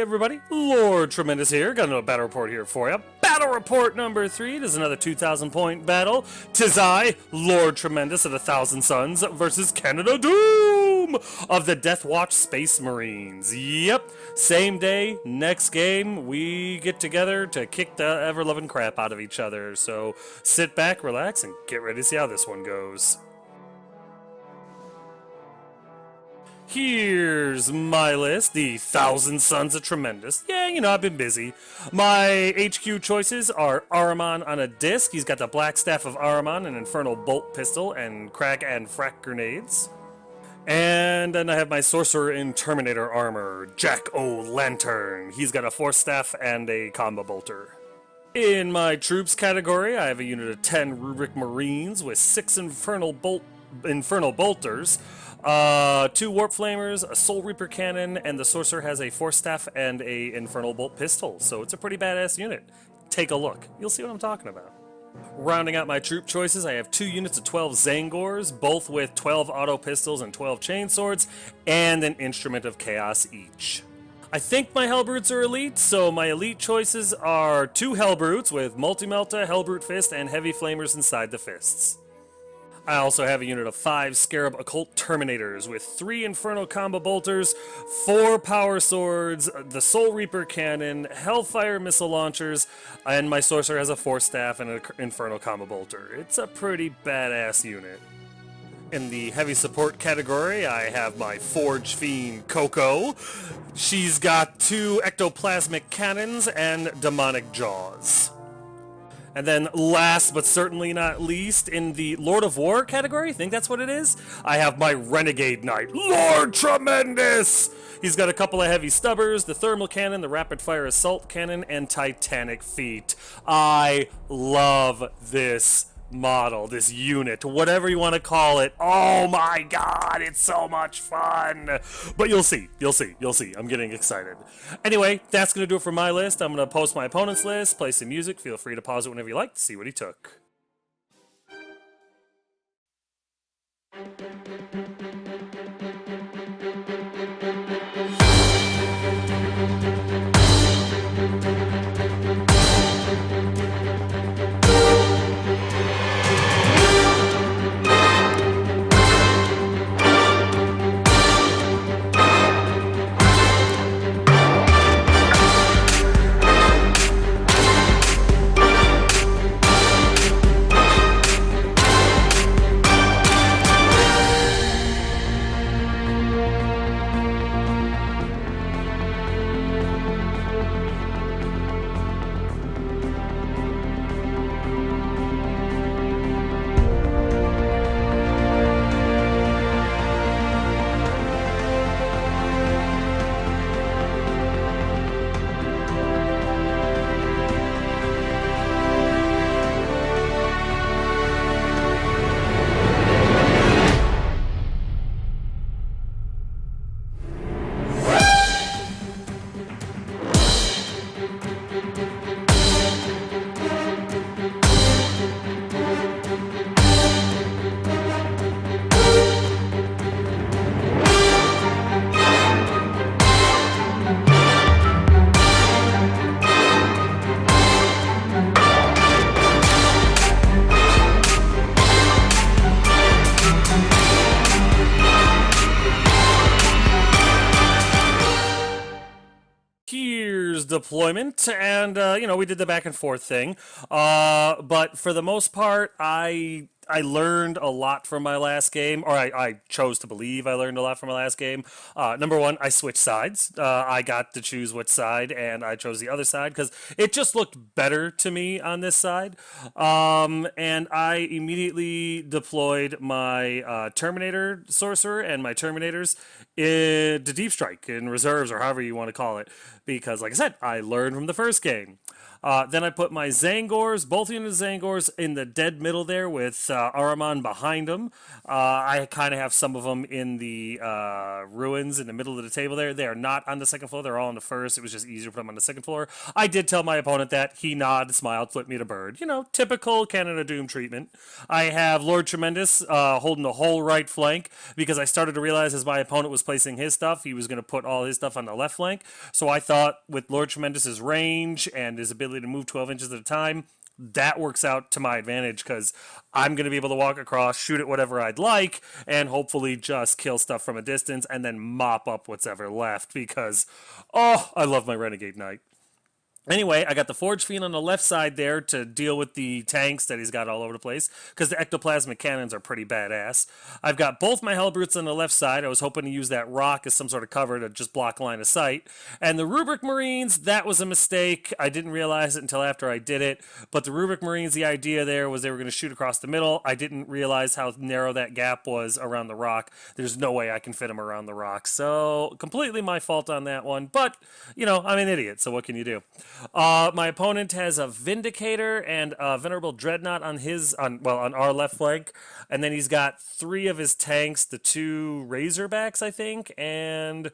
everybody, Lord Tremendous here. Got another battle report here for you. Battle report number 3. It is another 2,000 point battle. Tis I, Lord Tremendous of the Thousand Suns versus Canada Doom of the Deathwatch Space Marines. Yep, same day, next game, we get together to kick the ever-loving crap out of each other. So sit back, relax, and get ready to see how this one goes. Here's my list, the Thousand Sons of Tremendous. Yeah, you know, I've been busy. My HQ choices are Ahriman on a disc. He's got the Black Staff of Ahriman, an Infernal Bolt Pistol, and Crack and Frack Grenades. And then I have my Sorcerer in Terminator armor, Jack-O-Lantern. He's got a Force Staff and a Combo Bolter. In my Troops category, I have a unit of 10 Rubric Marines with 6 Infernal Bolters, 2 Warp Flamers, a Soul Reaper Cannon, and the Sorcerer has a Force Staff and a Infernal Bolt Pistol, so it's a pretty badass unit. Take a look. You'll see what I'm talking about. Rounding out my troop choices, I have 2 units of 12 Zangors, both with 12 Auto Pistols and 12 Chainswords, and an Instrument of Chaos each. I think my Hellbrutes are elite, so my elite choices are 2 Hellbrutes with Multi-Melta, Hellbrute Fist, and Heavy Flamers inside the fists. I also have a unit of 5 Scarab Occult Terminators with 3 Inferno Combo Bolters, 4 Power Swords, the Soul Reaper Cannon, Hellfire Missile Launchers, and my Sorcerer has a Force Staff and an Inferno Combo Bolter. It's a pretty badass unit. In the heavy support category, I have my Forge Fiend Coco. She's got 2 Ectoplasmic Cannons and Demonic Jaws. And then last but certainly not least, in the Lord of War category, I think that's what it is, I have my Renegade Knight, Lord Tremendous! He's got a couple of heavy stubbers, the Thermal Cannon, the Rapid Fire Assault Cannon, and Titanic Feet. I love this model, this unit, whatever you want to call it. Oh my god, it's so much fun. But you'll see. I'm getting excited. Anyway, that's going to do it for my list. I'm going to post my opponent's list, play some music. Feel free to pause it whenever you like to see what he took. Deployment, and you know, we did the back and forth thing, but for the most part, I learned a lot from my last game, or I chose to believe I learned a lot from my last game. Number one, I switched sides. I got to choose which side, and I chose the other side because it just looked better to me on this side. And I immediately deployed my Terminator Sorcerer and my Terminators to Deep Strike in reserves, or however you want to call it, because like I said, I learned from the first game. Then I put my Zangors, both units of Zangors, in the dead middle there with Ahriman behind them. I kind of have some of them in the ruins in the middle of the table there. They are not on the second floor. They're all on the first. It was just easier to put them on the second floor. I did tell my opponent that. He nodded, smiled, flipped me the bird. You know, typical Canada Doom treatment. I have Lord Tremendous holding the whole right flank because I started to realize as my opponent was placing his stuff, he was going to put all his stuff on the left flank. So I thought with Lord Tremendous's range and his ability to move 12 inches at a time, that works out to my advantage because I'm going to be able to walk across, shoot at whatever I'd like, and hopefully just kill stuff from a distance and then mop up what's ever left because, oh, I love my Renegade Knight. Anyway, I got the Forge Fiend on the left side there to deal with the tanks that he's got all over the place, because the ectoplasmic cannons are pretty badass. I've got both my Hellbrutes on the left side. I was hoping to use that rock as some sort of cover to just block line of sight. And the Rubric Marines, that was a mistake. I didn't realize it until after I did it. But the Rubric Marines, the idea there was they were going to shoot across the middle. I didn't realize how narrow that gap was around the rock. There's no way I can fit them around the rock. So, completely my fault on that one. But, you know, I'm an idiot, so what can you do? My opponent has a Vindicator and a Venerable Dreadnought on our left flank, and then he's got 3 of his tanks, the 2 Razorbacks, I think, and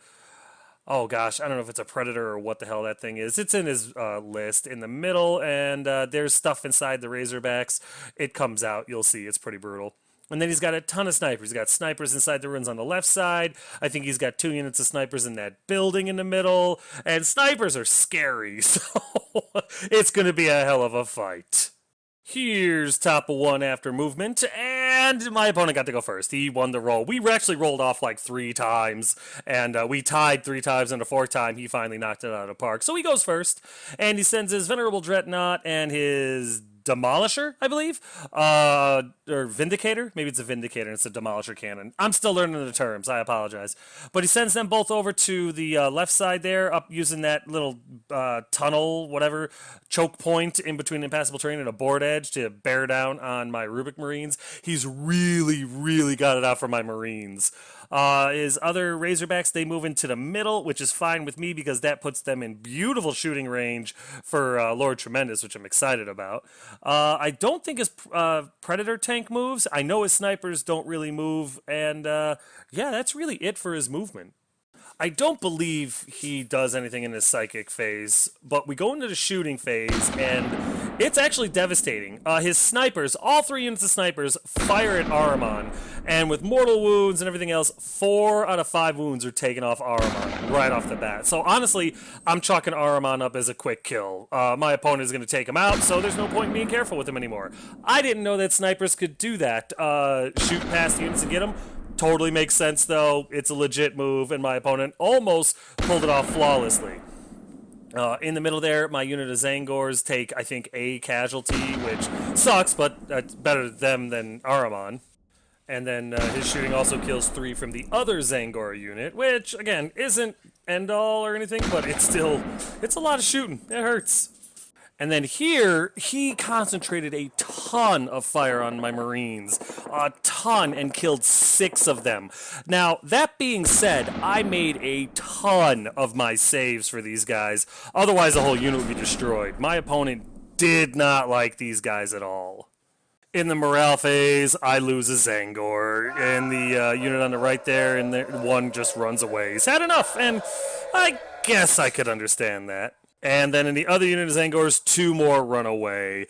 oh gosh, I don't know if it's a Predator or what the hell that thing is. It's in his list in the middle, and there's stuff inside the Razorbacks. It comes out, you'll see, it's pretty brutal. And then he's got a ton of snipers. He's got snipers inside the ruins on the left side. I think he's got 2 units of snipers in that building in the middle. And snipers are scary, so it's going to be a hell of a fight. Here's top of 1 after movement, and my opponent got to go first. He won the roll. We actually rolled off like 3 times, and we tied 3 times, and the 4th time he finally knocked it out of the park. So he goes first, and he sends his Venerable Dreadnought and his Demolisher, I believe, or Vindicator. Maybe it's a Vindicator and it's a Demolisher cannon. I'm still learning the terms. I apologize. But he sends them both over to the left side there, up using that little tunnel, whatever, choke point in between impassable terrain and a board edge to bear down on my Rubric Marines. He's really, really got it out for my Marines. His other Razorbacks, they move into the middle, which is fine with me because that puts them in beautiful shooting range for Lord Tremendous, which I'm excited about. I don't think his Predator tank moves. I know his snipers don't really move, and yeah, that's really it for his movement. I don't believe he does anything in his psychic phase, but we go into the shooting phase, and it's actually devastating. His snipers, all 3 units of snipers, fire at Ahriman, and with mortal wounds and everything else, 4 out of 5 wounds are taken off Ahriman right off the bat. So honestly, I'm chalking Ahriman up as a quick kill. My opponent is going to take him out, so there's no point in being careful with him anymore. I didn't know that snipers could do that, shoot past the units and get them. Totally makes sense, though. It's a legit move, and my opponent almost pulled it off flawlessly. In the middle there, my unit of Zangors take, I think, a casualty, which sucks, but it's better to them than Ahriman. And then his shooting also kills 3 from the other Zangor unit, which, again, isn't end-all or anything, but it's a lot of shooting. It hurts. And then here, he concentrated a ton of fire on my Marines. A ton, and killed 6 of them. Now, that being said, I made a ton of my saves for these guys. Otherwise, the whole unit would be destroyed. My opponent did not like these guys at all. In the morale phase, I lose a Zangor, and the unit on the right there, and one just runs away. He's had enough, and I guess I could understand that. And then in the other unit of Zangors, 2 more run away.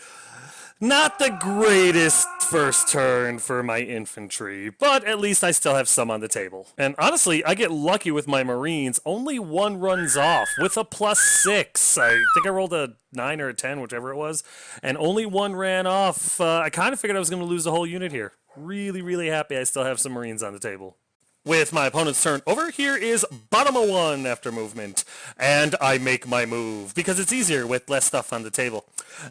Not the greatest first turn for my infantry, but at least I still have some on the table. And honestly, I get lucky with my Marines. Only 1 runs off with a +6. I think I rolled a 9 or a 10, whichever it was, and only 1 ran off. I kind of figured I was going to lose the whole unit here. Really, really happy I still have some Marines on the table. With my opponent's turn over, here is bottom of 1 after movement. And I make my move, because it's easier with less stuff on the table.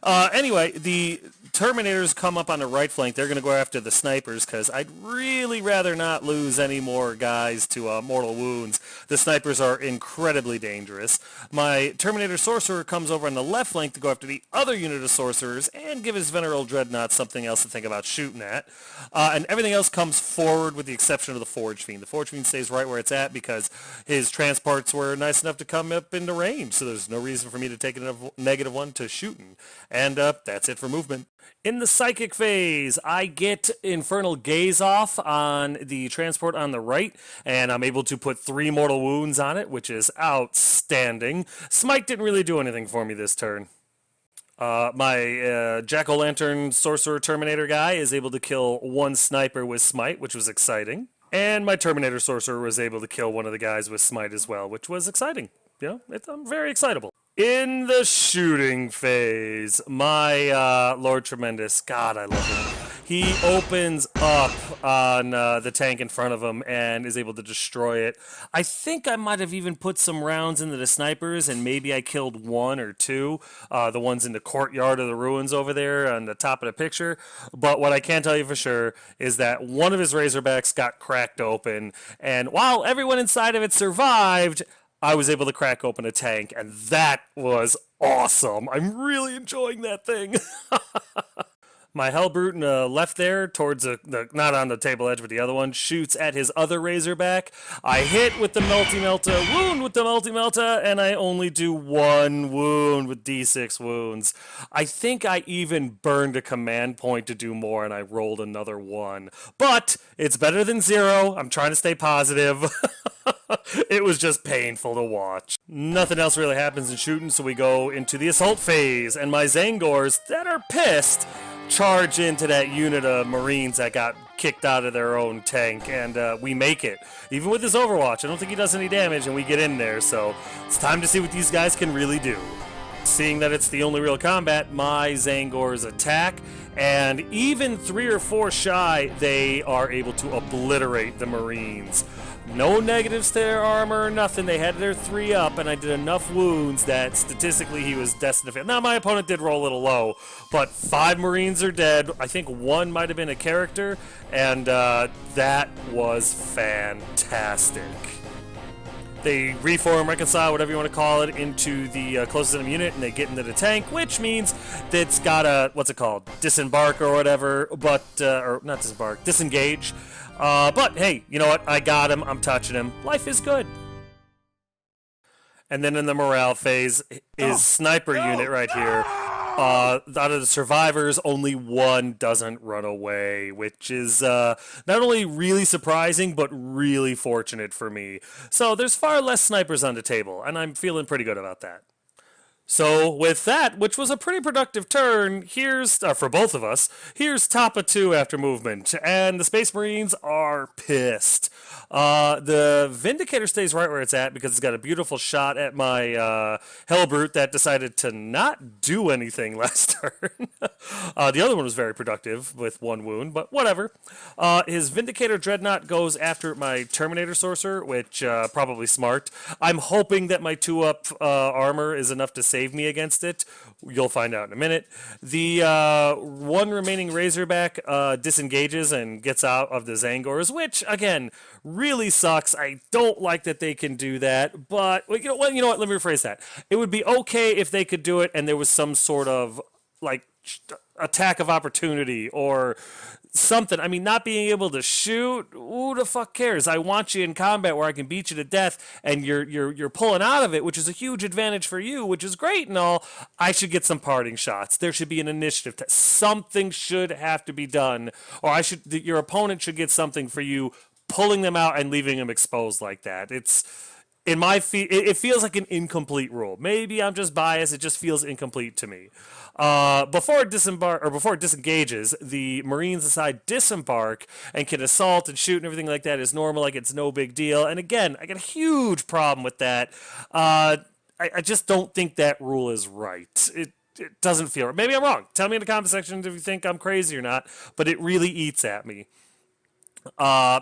Anyway, the Terminators come up on the right flank. They're going to go after the snipers, because I'd really rather not lose any more guys to mortal wounds. The snipers are incredibly dangerous. My Terminator Sorcerer comes over on the left flank to go after the other unit of Sorcerers, and give his Venerable Dreadnought something else to think about shooting at. And everything else comes forward with the exception of the Forge Fiend. The force beam stays right where it's at because his transports were nice enough to come up into range, so there's no reason for me to take a -1 to shooting. And that's it for movement. In the psychic phase, I get Infernal Gaze off on the transport on the right, and I'm able to put 3 mortal wounds on it, which is outstanding. Smite didn't really do anything for me this turn. My Jack-o'-lantern sorcerer terminator guy is able to kill 1 sniper with smite, which was exciting. And my terminator sorcerer was able to kill one of the guys with smite as well, which was exciting. I'm very excitable. In the shooting phase, my Lord Tremendous, God, I love him. He opens up on the tank in front of him and is able to destroy it. I think I might have even put some rounds into the snipers, and maybe I killed 1 or 2, the ones in the courtyard of the ruins over there on the top of the picture. But what I can tell you for sure is that one of his Razorbacks got cracked open, and while everyone inside of it survived, I was able to crack open a tank, and that was awesome. I'm really enjoying that thing. My Hellbrute left there towards not on the table edge, but the other one, shoots at his other Razorback. I hit with the Multi-Melta, wound with the Multi-Melta, and I only do 1 wound with D6 wounds. I think I even burned a command point to do more, and I rolled another 1. But it's better than 0. I'm trying to stay positive. It was just painful to watch. Nothing else really happens in shooting, so we go into the assault phase, and my Zangors that are pissed charge into that unit of Marines that got kicked out of their own tank, and we make it. Even with his Overwatch, I don't think he does any damage, and we get in there, so it's time to see what these guys can really do. Seeing that it's the only real combat, my Zangors attack, and even 3 or 4 shy, they are able to obliterate the Marines. No negatives to their armor, nothing. They had their 3 up, and I did enough wounds that statistically he was destined to fail. Now, my opponent did roll a little low, but 5 Marines are dead. I think 1 might have been a character, and that was fantastic. They reform, reconcile, whatever you want to call it, into the closest enemy unit, and they get into the tank, which means that it's got a, what's it called, disembark or whatever, but, or not disembark, disengage. But hey, you know what? I got him. I'm touching him. Life is good. And then in the morale phase, his sniper unit right here. Out of the survivors, only 1 doesn't run away, which is not only really surprising, but really fortunate for me. So there's far less snipers on the table, and I'm feeling pretty good about that. So with that, which was a pretty productive turn, here's, for both of us, here's top of 2 after movement, and the Space Marines are pissed. The Vindicator stays right where it's at because it's got a beautiful shot at my Hellbrute that decided to not do anything last turn. The other one was very productive with 1 wound, but whatever. His Vindicator Dreadnought goes after my Terminator Sorcerer, which probably smart. I'm hoping that my 2-up armor is enough to save me against it. You'll find out in a minute. The 1 remaining Razorback disengages and gets out of the Zangors, which, again, really sucks. I don't like that they can do that, but you know what? Let me rephrase that. It would be okay if they could do it and there was some sort of like attack of opportunity or something. I mean, not being able to shoot, who the fuck cares? I want you in combat where I can beat you to death and you're pulling out of it, which is a huge advantage for you, which is great and all. I should get some parting shots. There should be an initiative test. Something should have to be done, or your opponent should get something for you pulling them out and leaving them exposed like that. It's in my it feels like an incomplete rule. Maybe I'm just biased. It just feels incomplete to me. Before it disengages, the Marines decide disembark and can assault and shoot and everything like that is normal, like it's no big deal. And again, I got a huge problem with that. I just don't think that rule is right. It doesn't feel right. Maybe I'm wrong. Tell me in the comment section if you think I'm crazy or not, but it really eats at me.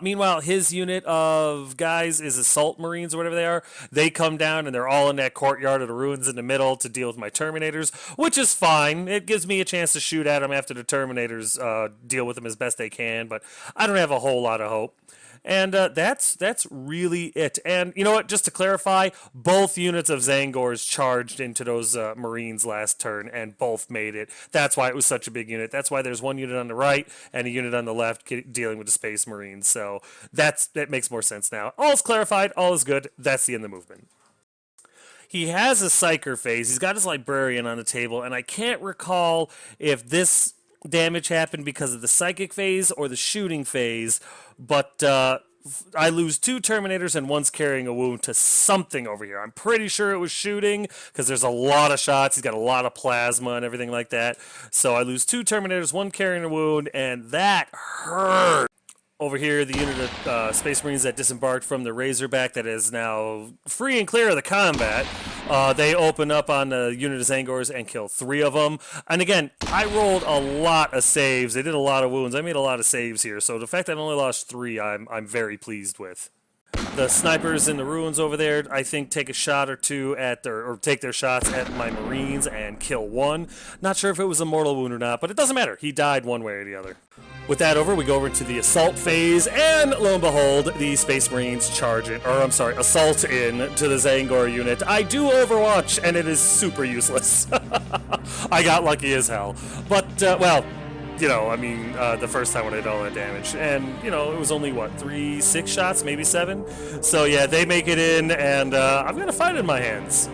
Meanwhile, his unit of guys is assault marines or whatever they are. They come down and they're all in that courtyard of the ruins in the middle to deal with my Terminators, which is fine. It gives me a chance to shoot at them after the Terminators deal with them as best they can, but I don't have a whole lot of hope. And that's really it. And you know what? Just to clarify, both units of Zangors charged into those Marines last turn, and both made it. That's why it was such a big unit. That's why there's one unit on the right and a unit on the left dealing with the Space Marines. So that makes more sense now. All's clarified. All is good. That's the end of the movement. He has a Psyker phase. He's got his Librarian on the table, and I can't recall if this damage happened because of the Psychic phase or the Shooting phase, but I lose 2 Terminators and one's carrying a wound to something over here. I'm pretty sure it was shooting because there's a lot of shots. He's got a lot of plasma and everything like that. So I lose 2 Terminators, one carrying a wound, and that hurt. Over here, the unit of Space Marines that disembarked from the Razorback that is now free and clear of the combat, they open up on the unit of Zangors and kill 3 of them. And again, I rolled a lot of saves. They did a lot of wounds. I made a lot of saves here. So the fact that I only lost 3, I'm very pleased with. The snipers in the ruins over there, I think, take a shot or 2 at or take their shots at my Marines and kill 1. Not sure if it was a mortal wound or not, but it doesn't matter. He died one way or the other. With that over, we go over to the assault phase, and lo and behold, the Space Marines charge it, or I'm sorry, assault in to the Zangor unit. I do Overwatch, and it is super useless. I got lucky as hell. But, well, you know, I mean, the first time when I did all that damage. And, you know, it was only, what, 6 shots, maybe 7? So, yeah, they make it in, and I've got a fight in my hands.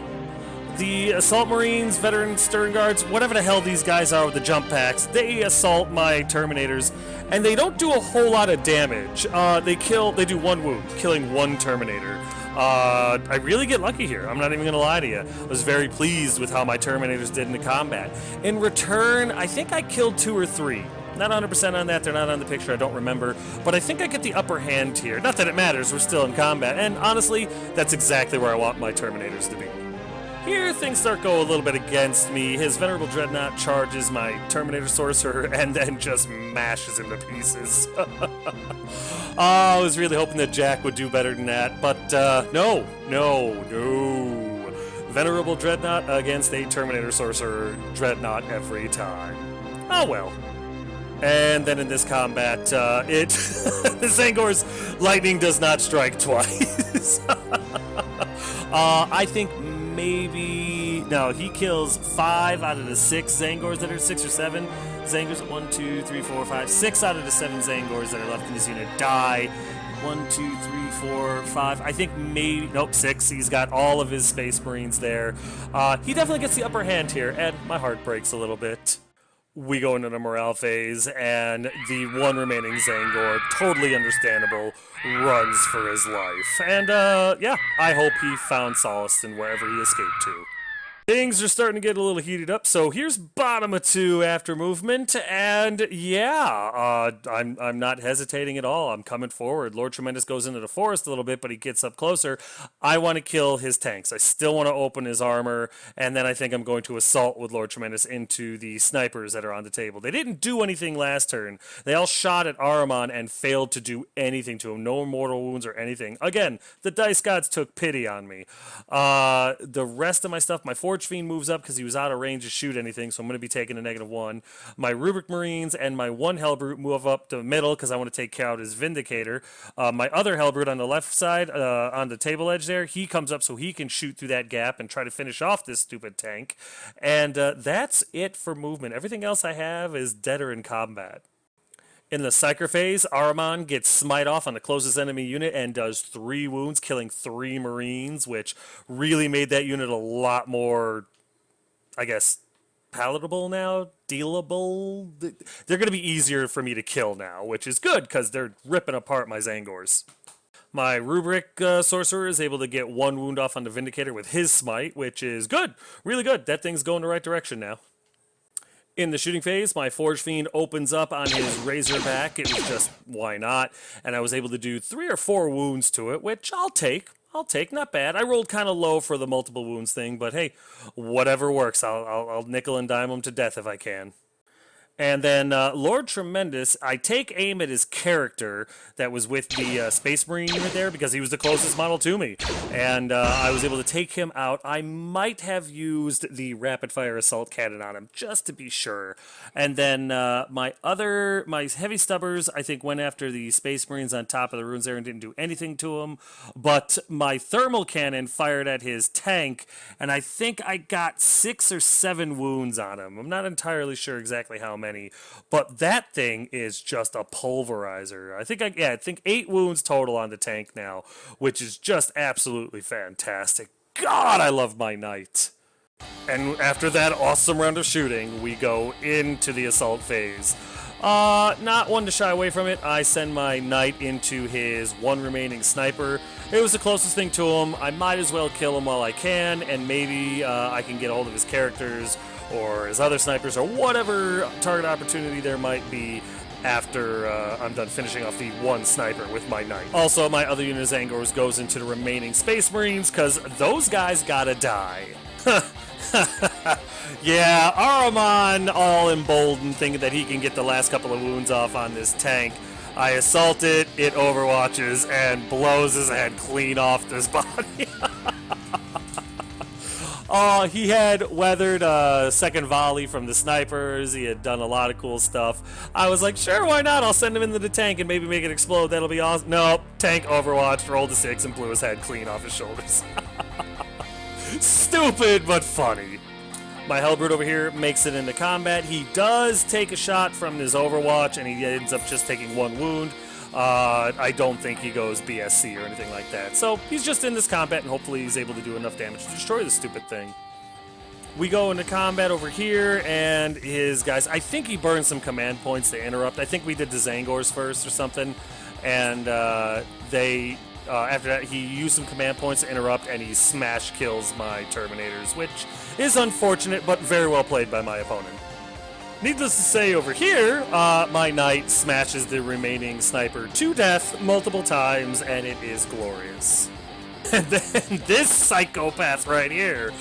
The Assault Marines, Veteran Stern Guards, whatever the hell these guys are with the jump packs, they assault my Terminators, and they don't do a whole lot of damage. They do 1 wound, killing 1 Terminator. I really get lucky here. I'm not even going to lie to you. I was very pleased with how my Terminators did in the combat. In return, I think I killed 2 or 3. Not 100% on that. They're not on the picture. I don't remember. But I think I get the upper hand here. Not that it matters. We're still in combat. And honestly, that's exactly where I want my Terminators to be. Here, things start going a little bit against me. His Venerable Dreadnought charges my Terminator Sorcerer and then just mashes him to pieces. I was really hoping that Jack would do better than that, but no. Venerable Dreadnought against a Terminator Sorcerer Dreadnought every time. Oh well. And then in this combat, the Zangor's lightning does not strike twice. I think no, he kills 5 out of the 6 Zangors that are 6 or 7 Zangors. 1, 2, 3, 4, 5, 6 out of the 7 Zangors that are left in this unit die. 1, 2, 3, 4, 5. I think nope, 6. He's got all of his Space Marines there. He definitely gets the upper hand here, and my heart breaks a little bit. We go into the morale phase, and the one remaining Zangor, totally understandable, runs for his life. And, yeah, I hope he found solace in wherever he escaped to. Things are starting to get a little heated up, so here's bottom of 2 after movement, and yeah, I'm not hesitating at all. I'm coming forward. Lord Tremendous goes into the forest a little bit, but he gets up closer. I want to kill his tanks. I still want to open his armor, and then I think I'm going to assault with Lord Tremendous into the snipers that are on the table. They didn't do anything last turn. They all shot at Ahriman and failed to do anything to him. No mortal wounds or anything. Again, the Dice Gods took pity on me. The rest of my stuff, my Forge Fiend moves up because he was out of range to shoot anything, so I'm going to be taking a -1. My Rubric Marines and my 1 Hellbrute move up to the middle because I want to take out his Vindicator. My other Hellbrute on the left side, on the table edge there, he comes up so he can shoot through that gap and try to finish off this stupid tank. And that's it for movement. Everything else I have is dead or in combat. In the Psyker phase, Ahriman gets smite off on the closest enemy unit and does 3 wounds, killing 3 Marines, which really made that unit a lot more, I guess, palatable now, dealable. They're going to be easier for me to kill now, which is good because they're ripping apart my Zangors. My Rubric Sorcerer is able to get 1 wound off on the Vindicator with his smite, which is good, really good. That thing's going the right direction now. In the shooting phase, my Forge Fiend opens up on his Razorback. It was just, why not? And I was able to do 3 or 4 wounds to it, which I'll take. Not bad. I rolled kind of low for the multiple wounds thing, but hey, whatever works. I'll nickel and dime them to death if I can. And then Lord Tremendous, I take aim at his character that was with the Space Marine unit there because he was the closest model to me. And I was able to take him out. I might have used the Rapid Fire Assault Cannon on him just to be sure. And then my Heavy Stubbers, I think went after the Space Marines on top of the ruins there and didn't do anything to him. But my Thermal Cannon fired at his tank, and I think I got 6 or 7 wounds on him. I'm not entirely sure exactly how many, but that thing is just a pulverizer. I think 8 wounds total on the tank now, which is just absolutely fantastic. God, I love my knight. And after that awesome round of shooting, we go into the assault phase. Not one to shy away from it. I send my knight into his one remaining sniper. It was the closest thing to him. I might as well kill him while I can, and maybe I can get a hold of his characters or his other snipers or whatever target opportunity there might be after I'm done finishing off the one sniper with my knight. Also, my other unit of Zangors goes into the remaining Space Marines because those guys gotta die. Yeah, Ahriman, all emboldened, thinking that he can get the last couple of wounds off on this tank. I assault it, it overwatches, and blows his head clean off this body. He had weathered a second volley from the snipers. He had done a lot of cool stuff. I was like, sure, why not? I'll send him into the tank and maybe make it explode. That'll be awesome. Nope, tank overwatched, rolled a 6, and blew his head clean off his shoulders. Stupid, but funny. My Hellbrute over here makes it into combat. He does take a shot from his Overwatch, and he ends up just taking 1 wound. I don't think he goes BSC or anything like that. So he's just in this combat, and hopefully he's able to do enough damage to destroy this stupid thing. We go into combat over here, and his guys, I think he burned some command points to interrupt. I think we did the Zangors first or something, and after that, he used some command points to interrupt, and he smash kills my Terminators, which is unfortunate, but very well played by my opponent. Needless to say, over here, my knight smashes the remaining sniper to death multiple times, and it is glorious. And then this psychopath right here,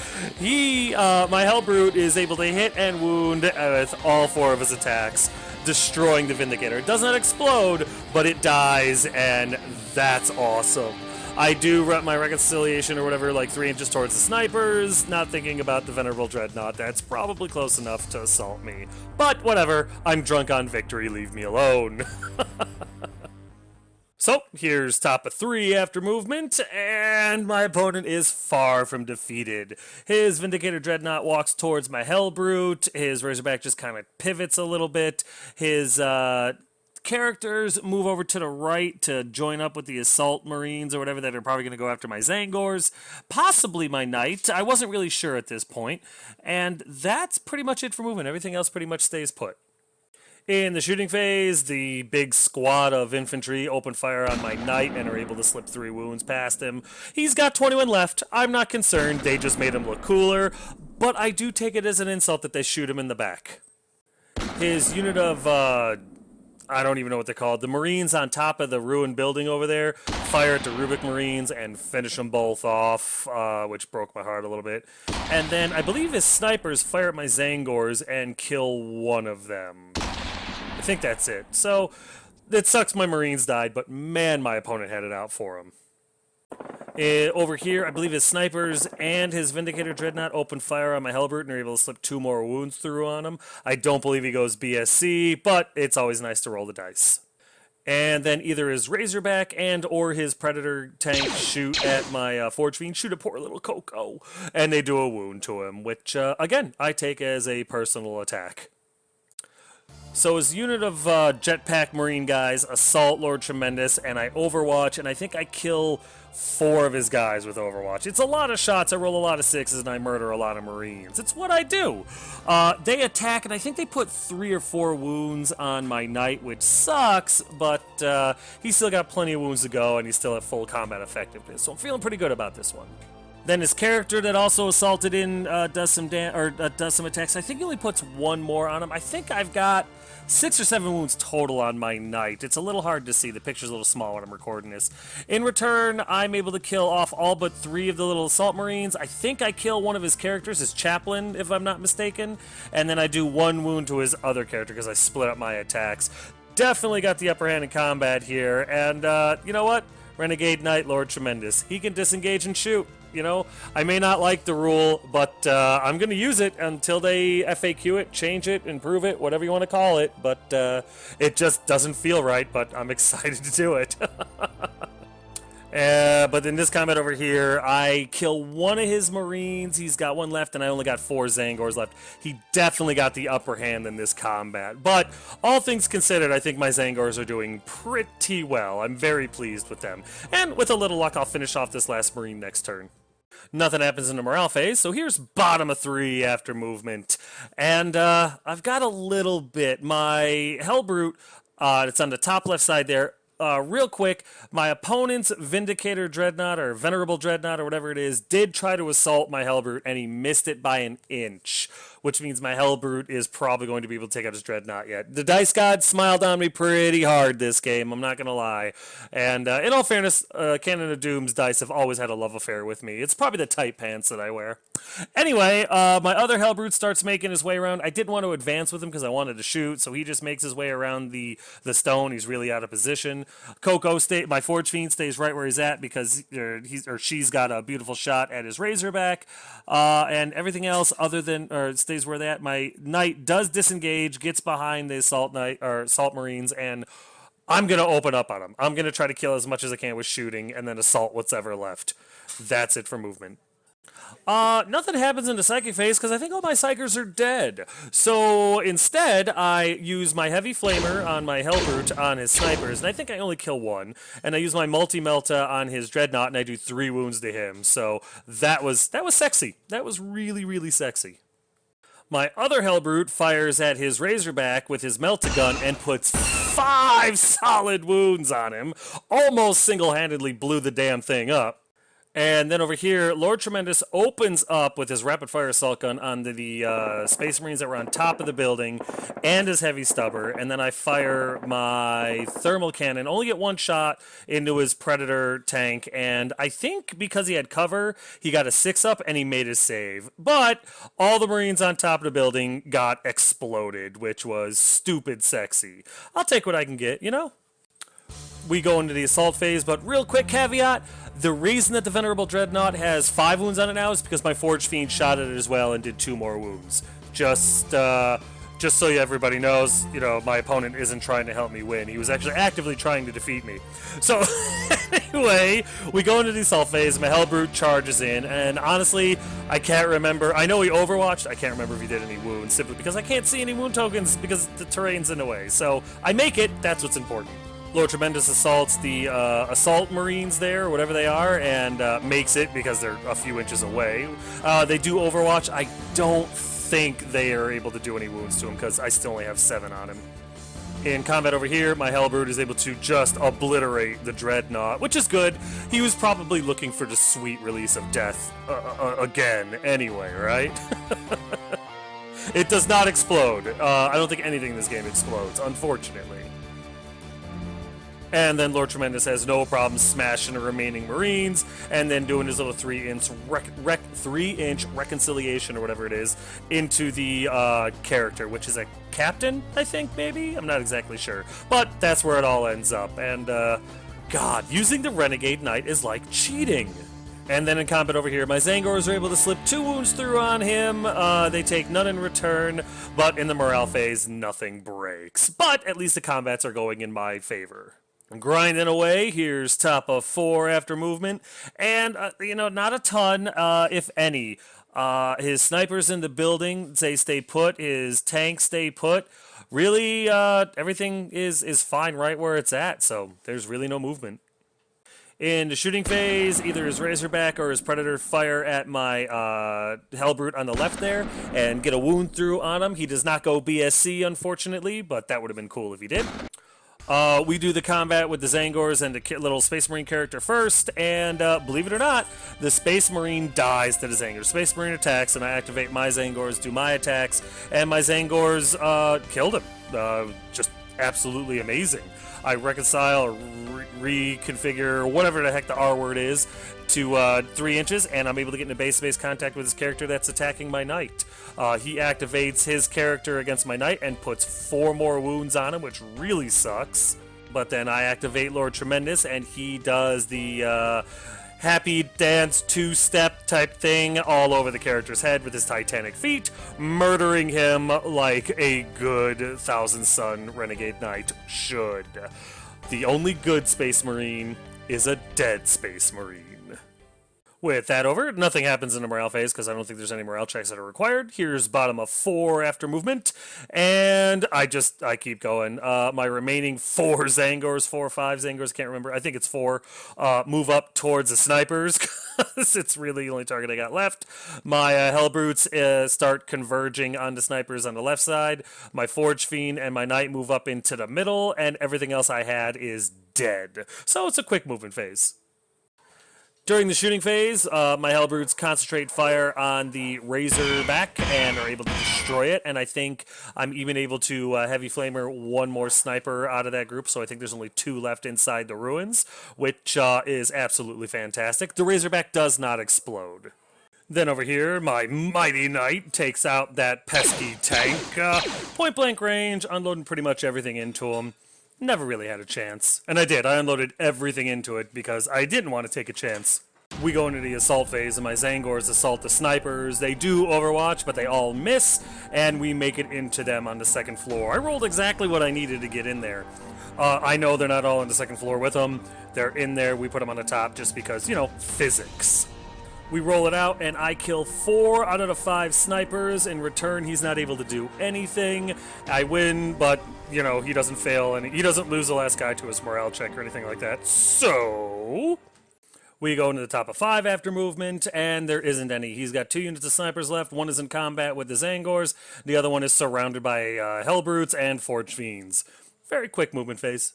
my Hellbrute is able to hit and wound with all 4 of his attacks, destroying the Vindicator. It does not explode, but it dies, and that's awesome. I do rep my reconciliation or whatever, like 3 inches towards the snipers, not thinking about the Venerable Dreadnought. That's probably close enough to assault me. But whatever, I'm drunk on victory, leave me alone. So, here's top of 3 after movement, and my opponent is far from defeated. His Vindicator Dreadnought walks towards my Hellbrute, his Razorback just kind of pivots a little bit, his characters move over to the right to join up with the Assault Marines or whatever that are probably going to go after my Zangors, possibly my Knight. I wasn't really sure at this point, and that's pretty much it for movement. Everything else pretty much stays put. In the shooting phase, the big squad of infantry open fire on my knight and are able to slip 3 wounds past him. He's got 21 left. I'm not concerned. They just made him look cooler, but I do take it as an insult that they shoot him in the back. His unit of, I don't even know what they're called, the Marines on top of the ruined building over there fire at the Rubik Marines and finish them both off, which broke my heart a little bit. And then I believe his snipers fire at my Zangors and kill one of them. I think that's it. So, it sucks my Marines died, but man, my opponent had it out for him. Over here, I believe his snipers and his Vindicator Dreadnought open fire on my Hellbrute and are able to slip 2 more wounds through on him. I don't believe he goes BSC, but it's always nice to roll the dice. And then either his Razorback and or his Predator tank shoot at my Forge Fiend, shoot a poor little Coco, and they do a wound to him, which, again, I take as a personal attack. So his unit of Jetpack Marine guys assault Lord Tremendous, and I Overwatch, and I think I kill 4 of his guys with Overwatch. It's a lot of shots, I roll a lot of 6s, and I murder a lot of Marines. It's what I do. They attack, and I think they put 3 or 4 wounds on my Knight, which sucks, but he's still got plenty of wounds to go, and he's still at full combat effectiveness, so I'm feeling pretty good about this one. Then his character that also assaulted in does some attacks. I think he only puts one more on him. I think I've got 6 or 7 wounds total on my knight. It's a little hard to see. The picture's a little small when I'm recording this. In return, I'm able to kill off all but 3 of the little assault marines. I think I kill one of his characters, his chaplain, if I'm not mistaken. And then I do 1 wound to his other character because I split up my attacks. Definitely got the upper hand in combat here. And you know what? Renegade Knight, Lord Tremendous. He can disengage and shoot. You know, I may not like the rule, but I'm going to use it until they FAQ it, change it, improve it, whatever you want to call it. But it just doesn't feel right, but I'm excited to do it. But in this combat over here, I kill one of his Marines. He's got 1 left, and I only got 4 Zangors left. He definitely got the upper hand in this combat. But all things considered, I think my Zangors are doing pretty well. I'm very pleased with them. And with a little luck, I'll finish off this last Marine next turn. Nothing happens in the morale phase, so here's bottom of 3 after movement. And I've got a little bit. My Hellbrute, it's on the top left side there. Real quick, my opponent's Vindicator Dreadnought, or Venerable Dreadnought, or whatever it is, did try to assault my Hellbrute, and he missed it by an inch, which means my Hellbrute is probably going to be able to take out his Dreadnought yet. The Dice God smiled on me pretty hard this game, I'm not going to lie. And in all fairness, Cannon of Doom's dice have always had a love affair with me. It's probably the tight pants that I wear. Anyway, my other Hellbrute starts making his way around. I didn't want to advance with him because I wanted to shoot, so he just makes his way around the stone. He's really out of position. Coco, my Forge Fiend, stays right where he's at because she's got a beautiful shot at his Razorback. And everything else other than, stays where they're at. My Knight does disengage, gets behind the Assault Marines, and I'm going to open up on him. I'm going to try to kill as much as I can with shooting and then assault what's ever left. That's it for movement. Nothing happens in the psychic phase because I think all my psychers are dead. So instead, I use my heavy flamer on my Hellbrute on his snipers, and I think I only kill 1. And I use my multi-melta on his Dreadnought, and I do 3 wounds to him. So that was sexy. That was really, really sexy. My other Hellbrute fires at his Razorback with his Melt-A-Gun and puts 5 solid wounds on him. Almost single-handedly blew the damn thing up. And then over here, Lord Tremendous opens up with his rapid-fire assault gun onto the Space Marines that were on top of the building and his heavy stubber. And then I fire my thermal cannon, only get 1 shot into his Predator tank. And I think because he had cover, he got a 6-up and he made his save. But all the Marines on top of the building got exploded, which was stupid sexy. I'll take what I can get, you know? We go into the assault phase, but real quick caveat, the reason that the Venerable Dreadnought has 5 wounds on it now is because my Forge Fiend shot at it as well and did 2 more wounds. Just so everybody knows, you know, my opponent isn't trying to help me win. He was actually actively trying to defeat me. So, anyway, we go into the assault phase, my Hellbrute charges in, and honestly, I can't remember. I know he overwatched, I can't remember if he did any wounds, simply because I can't see any wound tokens because the terrain's in the way. So, I make it, that's what's important. Lord Tremendous assaults the assault marines there, or whatever they are, and makes it because they're a few inches away. They do Overwatch. I don't think they are able to do any wounds to him because I still only have 7 on him. In combat over here, my Hellbrute is able to just obliterate the Dreadnought, which is good. He was probably looking for the sweet release of death again anyway, right? It does not explode. I don't think anything in this game explodes, unfortunately. And then Lord Tremendous has no problem smashing the remaining Marines and then doing his little 3-inch reconciliation or whatever it is into the character, which is a captain, I think, maybe? I'm not exactly sure. But that's where it all ends up. And, God, using the Renegade Knight is like cheating. And then in combat over here, my Zangors are able to slip 2 wounds through on him. They take none in return, but in the morale phase, nothing breaks. But at least the combats are going in my favor. I'm grinding away. Here's top of 4 after movement. And, you know, not a ton, if any. His snipers in the building, they stay put. His tanks stay put. Really, everything is fine right where it's at, so there's really no movement. In the shooting phase, either his Razorback or his Predator fire at my Hellbrute on the left there and get a wound through on him. He does not go BSC, unfortunately, but that would have been cool if he did. We do the combat with the Zangors and the little Space Marine character first, and believe it or not, the Space Marine dies to the Zangors. Space Marine attacks, and I activate my Zangors, do my attacks, and my Zangors killed him. Just absolutely amazing. I reconcile or reconfigure, whatever the heck the R word is, to 3 inches, and I'm able to get into base-to-base contact with his character that's attacking my knight. He activates his character against my knight and puts 4 more wounds on him, which really sucks. But then I activate Lord Tremendous, and he does the happy dance 2-step type thing all over the character's head with his titanic feet, murdering him like a good Thousand Sun Renegade Knight should. The only good Space Marine is a dead Space Marine. With that over, nothing happens in the morale phase because I don't think there's any morale checks that are required. Here's bottom of 4 after movement, and I keep going. My remaining 4 Zangors, 4 or 5 Zangors, can't remember. I think it's 4. Move up towards the snipers because it's really the only target I got left. My Hellbrutes start converging on the snipers on the left side. My Forge Fiend and my Knight move up into the middle, and everything else I had is dead. So it's a quick movement phase. During the shooting phase, my Hellbrutes concentrate fire on the Razorback and are able to destroy it, and I think I'm even able to Heavy Flamer 1 more sniper out of that group, so I think there's only 2 left inside the ruins, which is absolutely fantastic. The Razorback does not explode. Then over here, my Mighty Knight takes out that pesky tank. Point blank range, unloading pretty much everything into him. Never really had a chance. And I did. I unloaded everything into it because I didn't want to take a chance. We go into the assault phase, and my Zangors assault the snipers. They do Overwatch, but they all miss, and we make it into them on the 2nd floor. I rolled exactly what I needed to get in there. I know they're not all on the 2nd floor with them. They're in there. We put them on the top just because, you know, physics. We roll it out, and I kill 4 out of the 5 snipers. In return, he's not able to do anything. I win, but, you know, he doesn't fail, and he doesn't lose the last guy to his morale check or anything like that. So we go into the top of 5 after movement, and there isn't any. He's got 2 units of snipers left. 1 is in combat with the Zangors. The other one is surrounded by Hellbrutes and Forge Fiends. Very quick movement phase.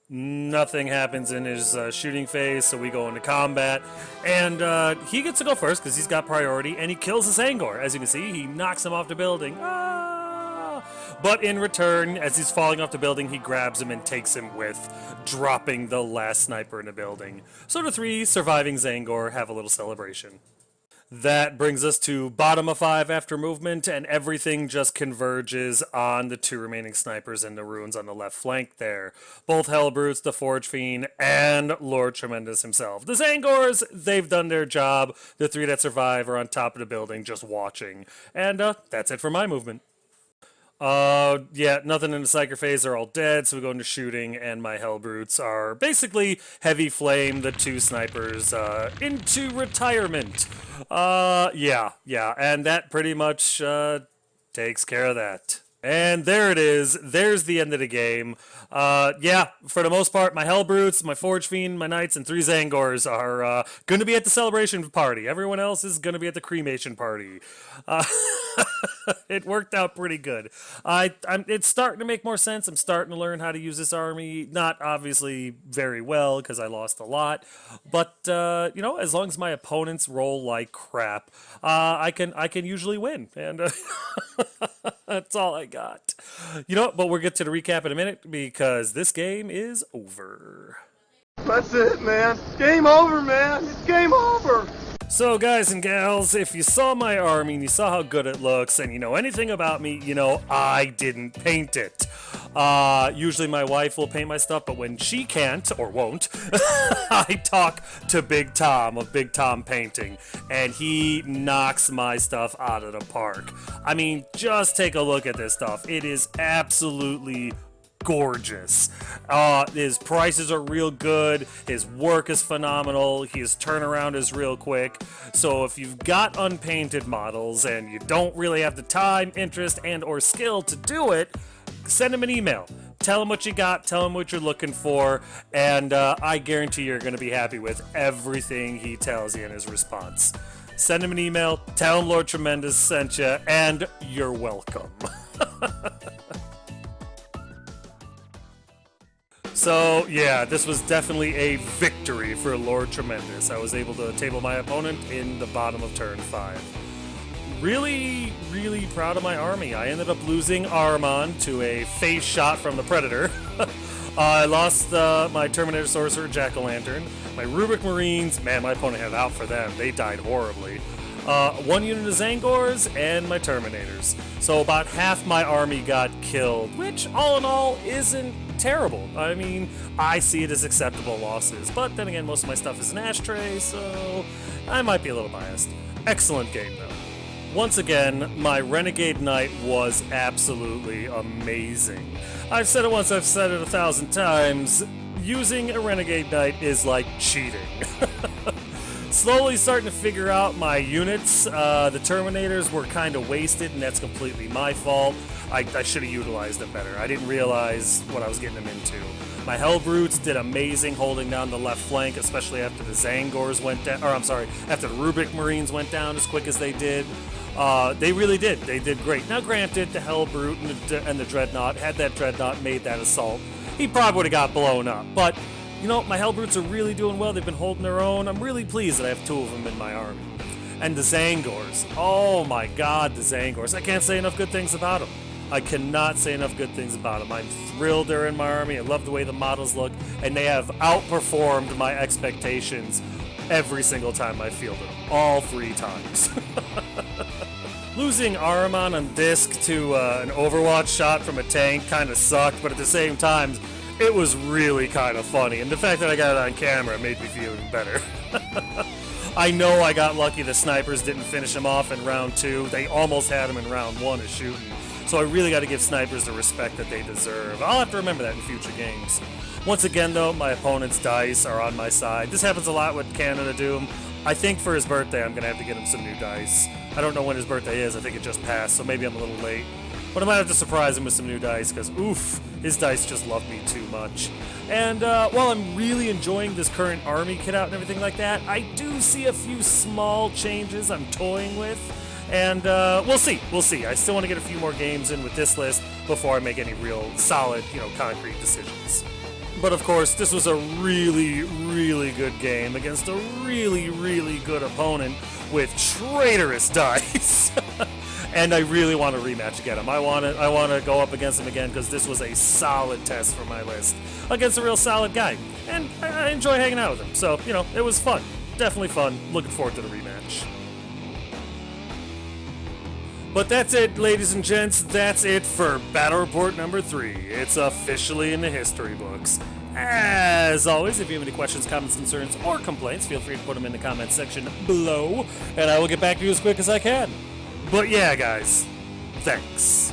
Nothing happens in his shooting phase, so we go into combat. And he gets to go first because he's got priority, and he kills the Zangor. As you can see, he knocks him off the building. Ah! But in return, as he's falling off the building, he grabs him and takes him with, dropping the last sniper in the building. So the 3 surviving Zangor have a little celebration. That brings us to bottom of 5 after movement, and everything just converges on the 2 remaining snipers in the ruins on the left flank there. Both Hellbrutes, the Forge Fiend, and Lord Tremendous himself. The Zangors, they've done their job. The 3 that survive are on top of the building just watching. And that's it for my movement. Yeah, nothing in the Psyker phase. They're all dead, so we go into shooting, and my Hellbrutes are basically Heavy Flame, the 2 snipers, into retirement. Yeah, and that pretty much, takes care of that. And there it is. There's the end of the game. Yeah, for the most part, my Hellbrutes, my Forge Fiend, my Knights, and 3 Zangors are going to be at the celebration party. Everyone else is going to be at the cremation party. It worked out pretty good. It's starting to make more sense. I'm starting to learn how to use this army. Not obviously very well because I lost a lot, but you know, as long as my opponents roll like crap, I can usually win, and that's all I got. You know, but we'll get to the recap in a minute because this game is over. That's it, man. Game over, man. It's game over. So guys and gals, if you saw my army and you saw how good it looks and you know anything about me, you know I didn't paint it. Usually my wife will paint my stuff, but when she can't, or won't, I talk to Big Tom of Big Tom Painting, and he knocks my stuff out of the park. I mean, just take a look at this stuff. It is absolutely gorgeous. His prices are real good. His work is phenomenal. His turnaround is real quick. So if you've got unpainted models and you don't really have the time, interest, and or skill to do it, send him an email. Tell him what you got. Tell him what you're looking for. And I guarantee you're going to be happy with everything he tells you in his response. Send him an email. Tell him Lord Tremendous sent you. And you're welcome. So, yeah, this was definitely a victory for Lord Tremendous. I was able to table my opponent in the bottom of turn 5. Really, really proud of my army. I ended up losing Ahriman to a phase shot from the Predator. I lost my Terminator Sorcerer, Jack-O-Lantern. My Rubik Marines, man, my opponent had it out for them. They died horribly. 1 unit of Zangors, and my Terminators. So about half my army got killed, which all in all isn't terrible. I mean, I see it as acceptable losses, but then again, most of my stuff is an ashtray, so I might be a little biased. Excellent game, though. Once again, my Renegade Knight was absolutely amazing. I've said it once, I've said it 1,000 times. Using a Renegade Knight is like cheating. Slowly starting to figure out my units. The Terminators were kind of wasted, and that's completely my fault. I should have utilized them better. I didn't realize what I was getting them into. My Hellbrutes did amazing holding down the left flank, especially after the Zangors went down, after the Rubik Marines went down as quick as they did. They really did. They did great. Now, granted, the Hellbrute and the Dreadnought, had that Dreadnought made that assault, he probably would have got blown up. But, you know, my Hellbrutes are really doing well. They've been holding their own. I'm really pleased that I have 2 of them in my army. And the Zangors. Oh my god, the Zangors. I can't say enough good things about them. I cannot say enough good things about them. I'm thrilled they're in my army. I love the way the models look. And they have outperformed my expectations every single time I fielded them. All 3 times. Losing Ahriman on disc to an Overwatch shot from a tank kind of sucked, but at the same time, it was really kind of funny. And the fact that I got it on camera made me feel even better. I know I got lucky the snipers didn't finish him off in round 2. They almost had him in round 1 as shooting. So I really got to give snipers the respect that they deserve. I'll have to remember that in future games. Once again, though, my opponent's dice are on my side. This happens a lot with Canada Doom. I think for his birthday, I'm going to have to get him some new dice. I don't know when his birthday is. I think it just passed, so maybe I'm a little late. But I might have to surprise him with some new dice, because, oof, his dice just love me too much. And while I'm really enjoying this current army kit out and everything like that, I do see a few small changes I'm toying with. And we'll see. We'll see. I still want to get a few more games in with this list before I make any real solid, concrete decisions. But of course, this was a really, really good game against a really, really good opponent with traitorous dice. And I really want to rematch again. I want to go up against him again because this was a solid test for my list against a real solid guy. And I enjoy hanging out with him. So, it was fun. Definitely fun. Looking forward to the rematch. But that's it, ladies and gents. That's it for Battle Report number 3. It's officially in the history books. As always, if you have any questions, comments, concerns, or complaints, feel free to put them in the comments section below, and I will get back to you as quick as I can. But yeah, guys, thanks.